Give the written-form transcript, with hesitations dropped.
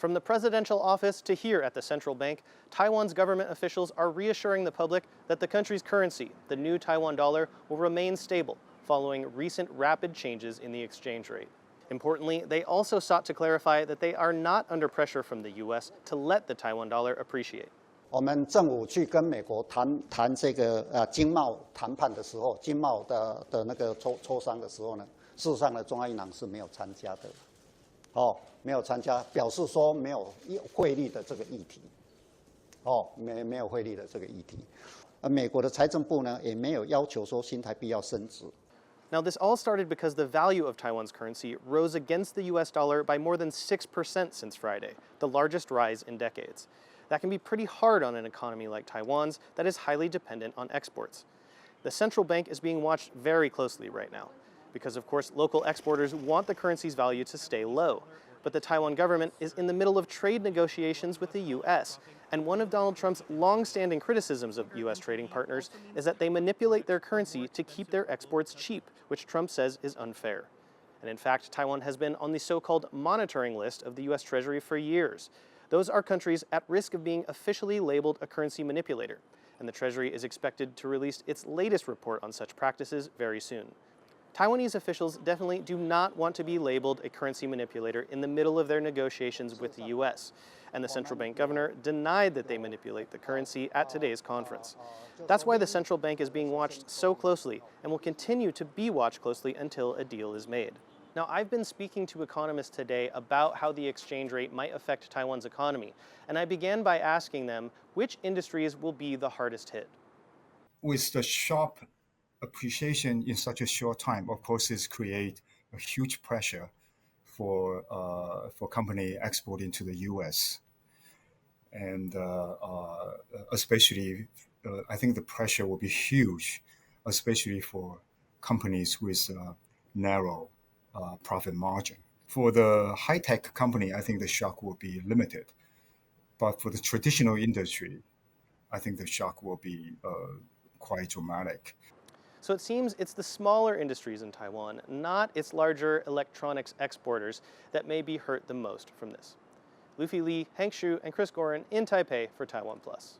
From the presidential office to here at the central bank, Taiwan's government officials are reassuring the public that the country's currency, the new Taiwan dollar, will remain stable following recent rapid changes in the exchange rate. Importantly, they also sought to clarify that they are not under pressure from the U.S. to let the Taiwan dollar appreciate. 我们政府去跟美国谈这个经贸谈判的时候，经贸的那个磋商的时候呢，事实上呢，中央银行是没有参加的，没有参加，表示说没有汇率的这个议题，没有汇率的这个议题，美国的财政部呢也没有要求说新台币要升值。 Now, this all started because the value of Taiwan's currency rose against the US dollar by more than 6% since Friday, the largest rise in decades. That can be pretty hard on an economy like Taiwan's that is highly dependent on exports. The central bank is being watched very closely right now, because of course local exporters want the currency's value to stay low. But the Taiwan government is in the middle of trade negotiations with the US, and one of Donald Trump's long-standing criticisms of US trading partners is that they manipulate their currency to keep their exports cheap, which Trump says is unfair. And in fact, Taiwan has been on the so-called monitoring list of the US Treasury for years. Those are countries at risk of being officially labeled a currency manipulator, and the Treasury is expected to release its latest report on such practices very soon. Taiwanese officials definitely do not want to be labeled a currency manipulator in the middle of their negotiations with the US, and the central bank governor denied that they manipulate the currency at today's conference. That's why the central bank is being watched so closely and will continue to be watched closely until a deal is made. Now, I've been speaking to economists today about how the exchange rate might affect Taiwan's economy, and I began by asking them which industries will be the hardest hit. With the sharp appreciation in such a short time, of course, it creates a huge pressure for company exporting to the U.S. And especially, I think the pressure will be huge, especially for companies with narrow profit margin. For the high-tech company, I think the shock will be limited. But for the traditional industry, I think the shock will be quite dramatic. So it seems it's the smaller industries in Taiwan, not its larger electronics exporters, that may be hurt the most from this. Luffy Li, Hank Shu, and Chris Gorin in Taipei for TaiwanPlus.